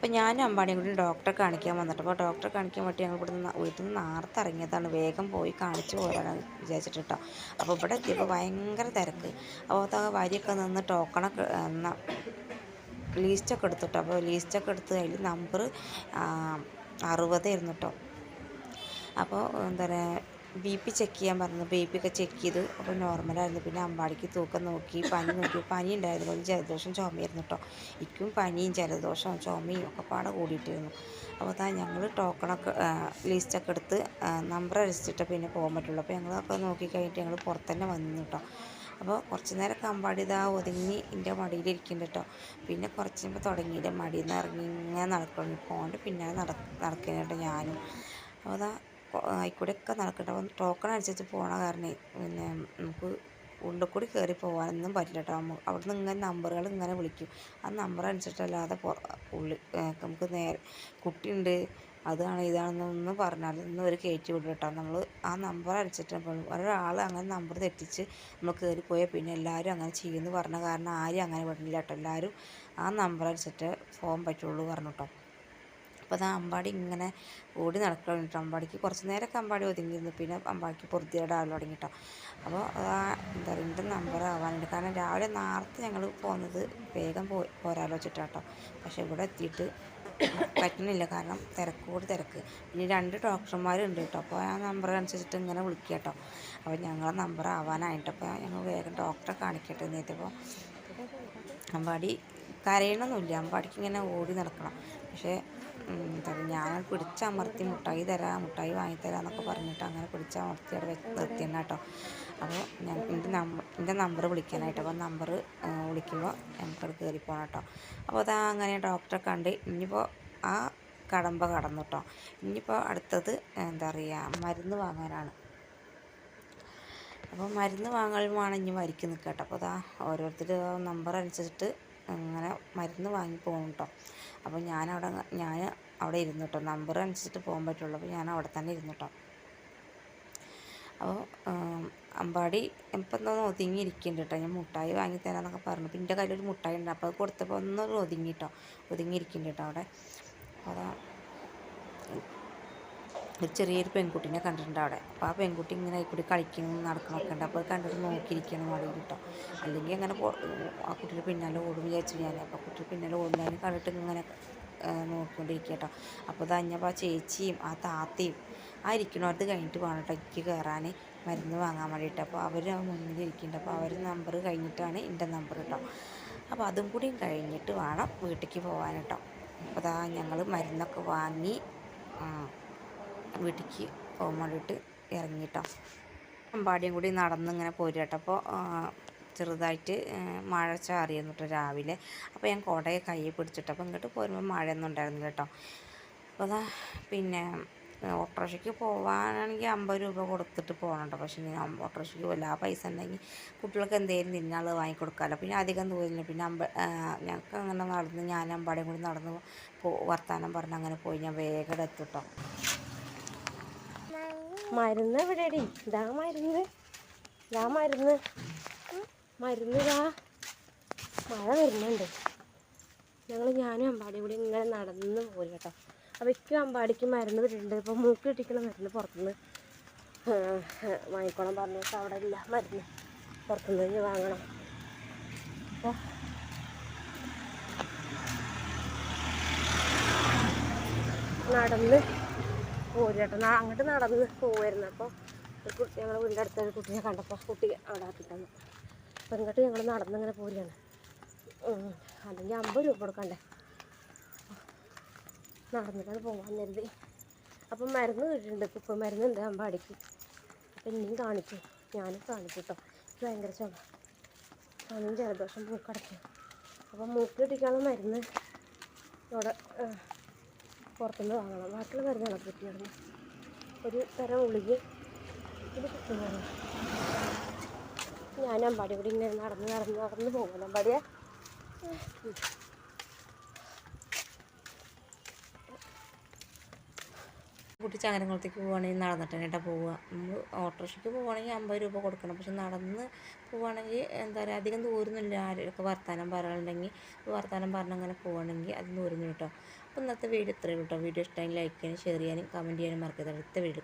അപ്പോൾ ഞാനും അമ്പാടിയും കൂടി ഡോക്ടറെ കാണിക്കാൻ വന്നിട്ട് അപ്പോൾ ഡോക്ടറെ കാണിക്കാൻ വേണ്ടി ഞങ്ങൾ വീട്ടിൽ നിന്ന് നേരത്തെ ഇറങ്ങിയതാണ്. വേഗം പോയി കാണിച്ച് പോരാനാണ് വിചാരിച്ചിട്ട് കേട്ടോ. അപ്പോൾ ഇവിടെ എത്തിയപ്പോൾ ഭയങ്കര തിരക്ക്. അപ്പോൾ വരിയൊക്കെ നിന്ന് ടോക്കണൊക്കെ ലീസ്റ്റൊക്കെ എടുത്തിട്ടോ. അപ്പോൾ ലീസ്റ്റൊക്കെ എടുത്ത് അതിൽ നമ്പർ 60 ആയിരുന്നു കേട്ടോ. അപ്പോൾ എന്താ പറയുക, BP ചെക്ക് ചെയ്യാൻ പറഞ്ഞു. BP ഒക്കെ ചെക്ക് ചെയ്ത് അപ്പോൾ നോർമലായിരുന്നു. പിന്നെ അമ്പാടിക്ക് തൂക്കം നോക്കി, പനി നോക്കി. പനി ഉണ്ടായിരുന്നു, ഒരു ജലദോഷം ചുമയായിരുന്നു കേട്ടോ. എനിക്കും പനിയും ജലദോഷവും ചുമയും ഒക്കെ പാടെ കൂടിയിട്ടിരുന്നു. അപ്പോൾ ഞങ്ങൾ ടോക്കണൊക്കെ ലിസ്റ്റൊക്കെ എടുത്ത് നമ്പർ അടിച്ചിട്ട് പിന്നെ പോകാൻ പറ്റുള്ളൂ. അപ്പോൾ ഞങ്ങളൊക്കെ നോക്കി കഴിഞ്ഞിട്ട് ഞങ്ങൾ പുറത്ത് തന്നെ വന്നു കേട്ടോ. അപ്പോൾ കുറച്ച് നേരമൊക്കെ അമ്പാടി ഒതുങ്ങി എൻ്റെ മടിയിലിരിക്കുന്നുണ്ട് കേട്ടോ. പിന്നെ കുറച്ച് കഴിയുമ്പോൾ തുടങ്ങിയിട്ട് മടിയിൽ നിന്ന് ഇറങ്ങി ഇങ്ങനെ നടക്കണം. പോകേണ്ട പിന്നാലെ നടക്കുന്നുണ്ട് ഞാനും. അപ്പോൾ ആയിക്കൂടെയൊക്കെ നടക്കട്ടെ. അപ്പം ടോക്കൺ അനുസരിച്ച് പോകണ കാരണം പിന്നെ നമുക്ക് ഉള്ളിൽ കൂടി കയറി പോകാനൊന്നും പറ്റില്ല കേട്ടോ. അവിടെ നിന്ന് ഇങ്ങനെ നമ്പറുകൾ ഇങ്ങനെ വിളിക്കും. ആ നമ്പർ അനുസരിച്ചല്ലാതെ ഉള്ളിൽ നമുക്ക് നേരെ കുട്ടിയുണ്ട് അതാണ് ഇതാണെന്നൊന്നും പറഞ്ഞാൽ ഇന്ന് ഒരു കയറ്റി വിടും കേട്ടോ. നമ്മൾ ആ നമ്പർ അനുസരിച്ച് ഒരാൾ അങ്ങനെ നമ്പർ തെറ്റിച്ച് നമ്മൾ കയറിപ്പോയാൽ പിന്നെ എല്ലാവരും അങ്ങനെ ചെയ്യുമെന്ന് പറഞ്ഞ കാരണം ആരും അങ്ങനെ വിടില്ല കേട്ടോ. എല്ലാവരും ആ നമ്പർ അനുസരിച്ച് പോകാൻ പറ്റുള്ളൂ പറഞ്ഞു കേട്ടോ. അപ്പോൾ അമ്പാടി ഇങ്ങനെ ഓടി നടക്കാൻ വേണ്ടിയിട്ട് അമ്പാടിക്ക് കുറച്ച് നേരമൊക്കെ അമ്പാടി ഒതുങ്ങിയിരുന്നു. പിന്നെ അമ്പാടിക്ക് പൊറുതിയേടാവൽ തുടങ്ങിയിട്ടോ. അപ്പോൾ എന്താ പറയുക, എൻ്റെ നമ്പർ ആവാനുണ്ട്. കാരണം രാവിലെ നേരത്തെ ഞങ്ങൾ പോകുന്നത് വേഗം പോരാലോ വെച്ചിട്ടാട്ടോ. പക്ഷേ ഇവിടെ എത്തിയിട്ട് പറ്റുന്നില്ല, കാരണം തിരക്ക്. പിന്നെ 2 ഡോക്ടർമാരുണ്ട് കേട്ടോ. അപ്പോൾ ആ നമ്പർ അനുസരിച്ചിട്ട് ഇങ്ങനെ വിളിക്കുക കേട്ടോ. അപ്പോൾ ഞങ്ങളെ നമ്പർ ആവാനായിട്ട് അപ്പോൾ ഞങ്ങൾ വേഗം ഡോക്ടറെ കാണിക്കട്ടെ എന്നിട്ടപ്പോൾ അമ്പാടി കരയണമൊന്നുമില്ല. അമ്പാടിക്ക് ഇങ്ങനെ ഓടി നടക്കണം. പക്ഷേ എന്താ പറയുക, ഞാൻ പിടിച്ചമർത്തി മുട്ടായി മുട്ടായി വാങ്ങിത്തരാം എന്നൊക്കെ പറഞ്ഞിട്ട് അങ്ങനെ പിടിച്ചമർത്തി അവിടെ നിർത്തിയെന്നെ കേട്ടോ. അപ്പോൾ എൻ്റെ നമ്പർ വിളിക്കാനായിട്ട്, അപ്പോൾ നമ്പർ വിളിക്കുമ്പോൾ നമുക്കത് കയറി പോകണം കേട്ടോ. അപ്പോൾ അങ്ങനെ ഡോക്ടറെ കണ്ട് ഇനിയിപ്പോൾ ആ കടമ്പ കടന്നു കേട്ടോ. ഇനിയിപ്പോൾ അടുത്തത് എന്താ പറയുക, മരുന്ന് വാങ്ങാനാണ്. അപ്പോൾ മരുന്ന് വാങ്ങലുമാണ് ഇനി വരിക്ക് നിൽക്കുക കേട്ടോ. അപ്പോൾ ഓരോരുത്തർ നമ്പർ അനുസരിച്ചിട്ട് അങ്ങനെ മരുന്ന് വാങ്ങി പോകും കേട്ടോ. അപ്പോൾ ഞാൻ അവിടെ ഇരുന്നു കേട്ടോ. നമ്പർ അനുസരിച്ചിട്ട് പോകാൻ പറ്റുള്ളൂ. അപ്പോൾ ഞാൻ അവിടെ തന്നെ ഇരുന്നു കേട്ടോ. അപ്പോൾ അമ്പാടി ഇപ്പം എന്തോന്ന് ഒതുങ്ങിയിരിക്കുന്നുണ്ട് കേട്ടോ. ഞാൻ മുട്ടായി വാങ്ങിത്തരാമെന്നൊക്കെ പറഞ്ഞു. പിന്നെ എൻ്റെ കയ്യിലൊരു മുട്ടായി ഉണ്ട്. അപ്പോൾ അത് കൊടുത്തപ്പോൾ ഒന്നും ഒതുങ്ങിയിരിക്കുന്നുണ്ട് കേട്ടോ അവിടെ. അപ്പോൾ ഒരു ചെറിയൊരു പെൺകുട്ടീനെ കണ്ടിട്ടുണ്ട് അവിടെ. അപ്പോൾ ആ പെൺകുട്ടി ഇങ്ങനെ ആയിക്കൂടി കളിക്കണം നടക്കണമൊക്കെ ഉണ്ട്. അപ്പോൾ അത് കണ്ടിട്ട് നോക്കിയിരിക്കണം മടിയിൽ കേട്ടോ. അല്ലെങ്കിൽ അങ്ങനെ ആ കുട്ടിയുടെ പിന്നാലെ ഓടും വിചാരിച്ചു ഞാൻ. അപ്പോൾ കുട്ടിയുടെ പിന്നാലെ ഓടുന്നതിന് കണ്ടിട്ട് ഇങ്ങനെ നോക്കിക്കൊണ്ടിരിക്കുക കേട്ടോ. അപ്പോൾ അതഞ്ഞപ്പോൾ ആ ചേച്ചിയും ആ താത്തയും ആ ഇരിക്കണവർക്ക് കഴിഞ്ഞിട്ട് വേണം കേട്ടോ എനിക്ക് കയറാൻ മരുന്ന് വാങ്ങാൻ വേണ്ടിയിട്ട്. അപ്പോൾ അവർ മുന്നിലിരിക്കുന്നുണ്ട്. അപ്പോൾ അവർ നമ്പർ കഴിഞ്ഞിട്ടാണ് എൻ്റെ നമ്പർ കേട്ടോ. അപ്പോൾ അതും കൂടി കഴിഞ്ഞിട്ട് വേണം വീട്ടിലേക്ക് പോകാൻ കേട്ടോ. അപ്പോൾ ഞങ്ങൾ മരുന്നൊക്കെ വാങ്ങി വീട്ടിലേക്ക് പോകാൻ വേണ്ടിയിട്ട് ഇറങ്ങിയിട്ടോ. അമ്പാടിയും കൂടി നടന്നിങ്ങനെ പോരുക കേട്ടോ. അപ്പോൾ ചെറുതായിട്ട് മഴ ചാറിയിരുന്നു കേട്ടോ രാവിലെ. അപ്പോൾ ഞാൻ കുടയെ കയ്യിൽ പിടിച്ചിട്ട് അപ്പോൾ ഇങ്ങോട്ട് പോരുമ്പോൾ മഴയൊന്നും ഉണ്ടായിരുന്നില്ല കേട്ടോ. അപ്പോൾ പിന്നെ ഓട്ടോറിക്ഷയ്ക്ക് പോകാനാണെങ്കിൽ 50 രൂപ കൊടുത്തിട്ട് പോകണം കേട്ടോ. പക്ഷേ ഓട്ടോറിക്ഷയ്ക്ക് പോകില്ല. ആ പൈസ ഉണ്ടെങ്കിൽ കുട്ടികൾക്ക് എന്തെങ്കിലും തിന്നാൾ വാങ്ങിക്കൊടുക്കാമല്ലോ. പിന്നെ അധികം ദൂരമില്ല. പിന്നെ ഞങ്ങൾക്ക് അങ്ങനെ നടന്ന് ഞാൻ അമ്പാടിയും കൂടി നടന്ന് വർത്താനം പറഞ്ഞ് അങ്ങനെ പോയി ഞാൻ വേഗം എത്തും കേട്ടോ. മരുന്ന് എവിടെയാടി? ഇതാ മരുന്ന് ഇതാ മഴ വരുന്നുണ്ട്. ഞാനും അമ്പാടിയും കൂടി ഇങ്ങനെ നടന്ന് പോരും കേട്ടോ. അപ്പോൾ ഇക്കും അമ്പാടിക്ക് മരുന്ന് വിട്ടിട്ടുണ്ട്. ഇപ്പോൾ മൂക്ക് കിട്ടിക്കുന്ന മരുന്ന് പുറത്തുനിന്ന് വാങ്ങിക്കണം പറഞ്ഞിട്ട് അവിടെ ഇല്ല. മരുന്ന് പുറത്തുനിന്ന് കഴിഞ്ഞ് വാങ്ങണം. അപ്പോൾ നടന്ന് പോരും കേട്ടോ. അങ്ങോട്ട് നടന്ന് പോവായിരുന്നു. അപ്പോൾ ഒരു കുട്ടി ഞങ്ങൾ വീടിൻ്റെ അടുത്തൊരു കുട്ടിയെ കണ്ടപ്പോൾ കുട്ടി അവിടെ ആക്കിത്തന്നു. അപ്പോൾ ഇങ്ങോട്ട് ഞങ്ങൾ നടന്നിങ്ങനെ പോരുകയാണ്. അല്ലെങ്കിൽ 50 രൂപ കൊടുക്കണ്ടേ. നടന്നിട്ടാണ് പോകാൻ കരുതി. അപ്പം മരുന്ന് കിട്ടിയിട്ടുണ്ട്. ഇപ്പോൾ മരുന്നുണ്ട് അമ്പാടിക്ക്. അപ്പം ഇനിയും കാണിക്കും. ഞാനും കാണിക്കും കേട്ടോ. എനിക്ക് ഭയങ്കര ചുമയും ജലദോഷം മൂക്കടയ്ക്കും. അപ്പം മൂക്ക് കിട്ടിക്കാനുള്ള മരുന്ന് അവിടെ പുറത്തുനിന്ന് വാങ്ങണം. ബാക്കിയുള്ള മരുന്നാണ് കിട്ടിയിടുന്നു. ഒരു തരം ഉള്ളിക്ക് ഇത് കിട്ടുന്നതാണ്. ഞാൻ അമ്പാടി കൂടി ഇങ്ങനെ നടന്ന് പോകുമല്ലോ അമ്പാടിയെ. കുട്ടി ചങ്ങരംകുളത്തേക്ക് പോവുകയാണെങ്കിൽ നടന്നിട്ട് തന്നെ പോവുക. നമ്മൾ ഓട്ടോറിക്ഷയ്ക്ക് പോവുകയാണെങ്കിൽ 50 രൂപ കൊടുക്കണം. പക്ഷെ നടന്ന് പോവുകയാണെങ്കിൽ എന്താ പറയുക അധികം ദൂരമൊന്നുമില്ല. ആരെയൊക്കെ വർത്തമാനം പറയാനുണ്ടെങ്കിൽ വർത്തമാനം പറഞ്ഞങ്ങനെ പോവുകയാണെങ്കിൽ അത് ദൂരം കേട്ടോ. അപ്പോൾ ഇന്നത്തെ വീഡിയോ ഇത്രയേ ഉള്ളൂ കേട്ടോ. വീഡിയോ ഇഷ്ടമെങ്കിൽ ലൈക്ക് ചെയ്യാനും ഷെയർ ചെയ്യാനും കമൻറ്റ് ചെയ്യാനും മറക്കരുത്. അടുത്ത വീഡിയോ